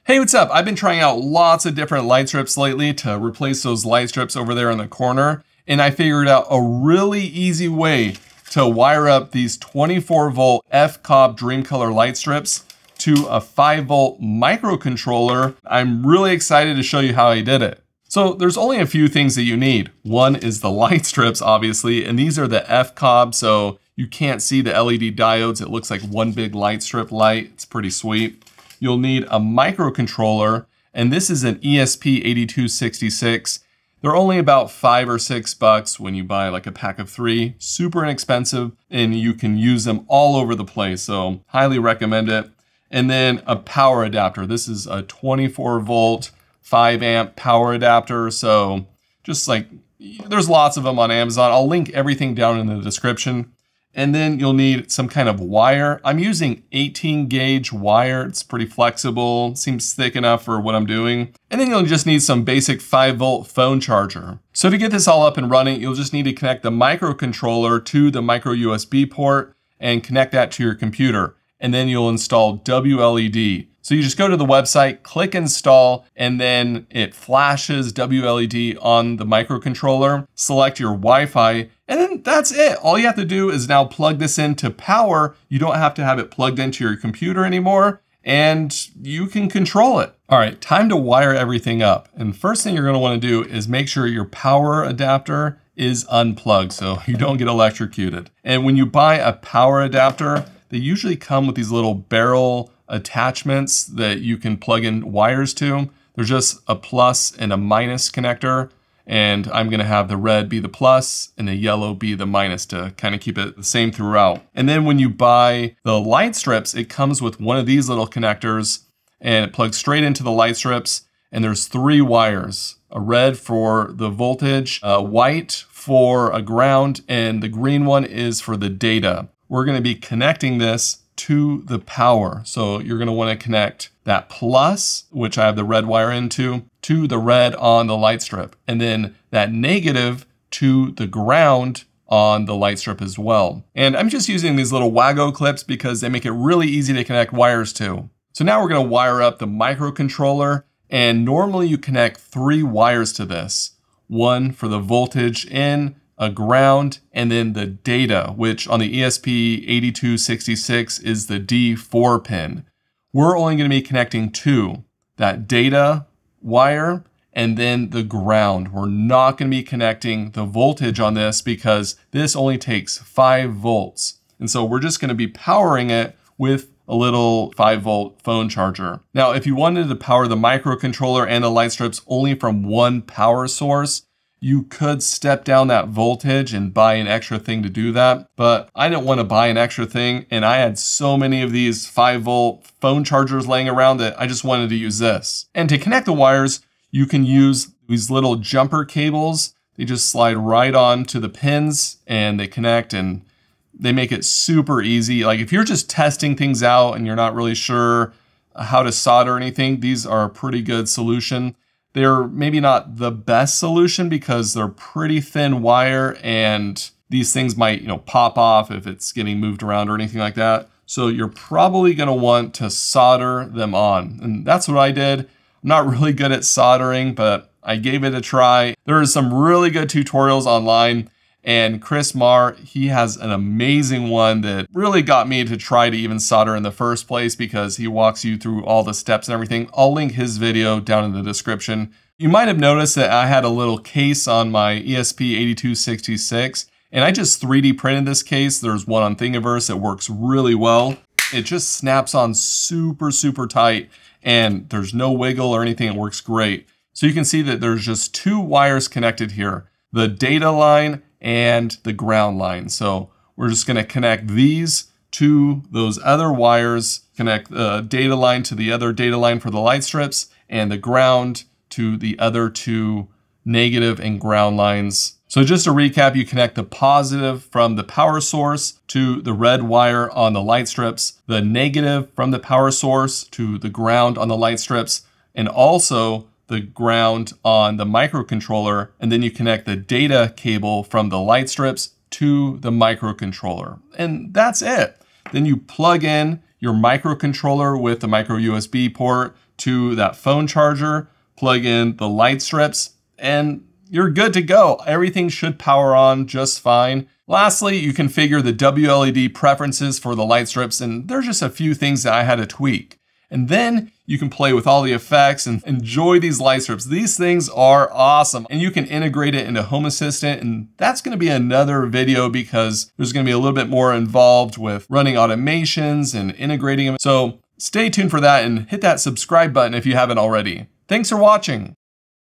Hey, what's up? I've been trying out lots of different light strips lately to replace those light strips over there in the corner, and I figured out a really easy way to wire up these 24-volt FCOB Dream Color light strips to a 5-volt microcontroller. I'm really excited to show you how I did it. So there's only a few things that you need. One is the light strips, obviously, and these are the FCOB, so you can't see the LED diodes. It looks like one big light strip light. It's pretty sweet. You'll need a microcontroller, and this is an ESP8266. They're only about $5 or $6 when you buy like a pack of 3. Super inexpensive, and you can use them all over the place, so highly recommend it. And then a power adapter. This is a 24-volt, 5-amp power adapter, so just like, there's lots of them on Amazon. I'll link everything down in the description. And then you'll need some kind of wire. I'm using 18 gauge wire. It's pretty flexible, seems thick enough for what I'm doing. And then you'll just need some basic 5-volt phone charger. So to get this all up and running, you'll just need to connect the microcontroller to the micro USB port and connect that to your computer. And then you'll install WLED. So you just go to the website, click install, and then it flashes WLED on the microcontroller, select your Wi-Fi, and then that's it. All you have to do is now plug this into power. You don't have to have it plugged into your computer anymore, and you can control it. All right, time to wire everything up. And first thing you're gonna wanna do is make sure your power adapter is unplugged so you don't get electrocuted. And when you buy a power adapter, they usually come with these little barrel attachments that you can plug in wires to. There's just a plus and a minus connector, and I'm gonna have the red be the plus and the yellow be the minus to kind of keep it the same throughout. And then when you buy the light strips, it comes with one of these little connectors and it plugs straight into the light strips, and there's 3 wires, a red for the voltage, a white for a ground, and the green one is for the data. We're gonna be connecting this to the power. So you're gonna wanna connect that plus, which I have the red wire into, to the red on the light strip. And then that negative to the ground on the light strip as well. And I'm just using these little Wago clips because they make it really easy to connect wires to. So now we're gonna wire up the microcontroller, and normally you connect 3 wires to this. One for the voltage in, a ground, and then the data, which on the ESP8266 is the D4 pin. We're only going to be connecting 2, that data wire and then the ground. We're not going to be connecting the voltage on this because this only takes 5 volts. And so we're just going to be powering it with a little 5-volt phone charger. Now, if you wanted to power the microcontroller and the light strips only from one power source, you could step down that voltage and buy an extra thing to do that, but I didn't want to buy an extra thing, and I had so many of these 5-volt phone chargers laying around that I just wanted to use this. And to connect the wires, you can use these little jumper cables. They just slide right on to the pins and they connect, and they make it super easy. Like if you're just testing things out and you're not really sure how to solder anything, these are a pretty good solution. They're maybe not the best solution because they're pretty thin wire, and these things might, pop off if it's getting moved around or anything like that. So you're probably gonna want to solder them on. And that's what I did. I'm not really good at soldering, but I gave it a try. There are some really good tutorials online, and Chris Marr, he has an amazing one that really got me to try to even solder in the first place because he walks you through all the steps and everything. I'll link his video down in the description. You might have noticed that I had a little case on my ESP8266, and I just 3D printed this case. There's one on Thingiverse that works really well. It just snaps on super, super tight, and there's no wiggle or anything. It works great. So you can see that there's just 2 wires connected here, the data line and the ground line. So we're just gonna connect these to those other wires, connect the data line to the other data line for the light strips, and the ground to the other 2 negative and ground lines. So just to recap, you connect the positive from the power source to the red wire on the light strips, the negative from the power source to the ground on the light strips, and also the ground on the microcontroller, and then you connect the data cable from the light strips to the microcontroller. And that's it. Then you plug in your microcontroller with the micro USB port to that phone charger, plug in the light strips, and you're good to go. Everything should power on just fine. Lastly, you configure the WLED preferences for the light strips, and there's just a few things that I had to tweak. And then you can play with all the effects and enjoy these light strips. These things are awesome, and you can integrate it into Home Assistant, and that's gonna be another video because there's gonna be a little bit more involved with running automations and integrating them. So stay tuned for that and hit that subscribe button if you haven't already. Thanks for watching.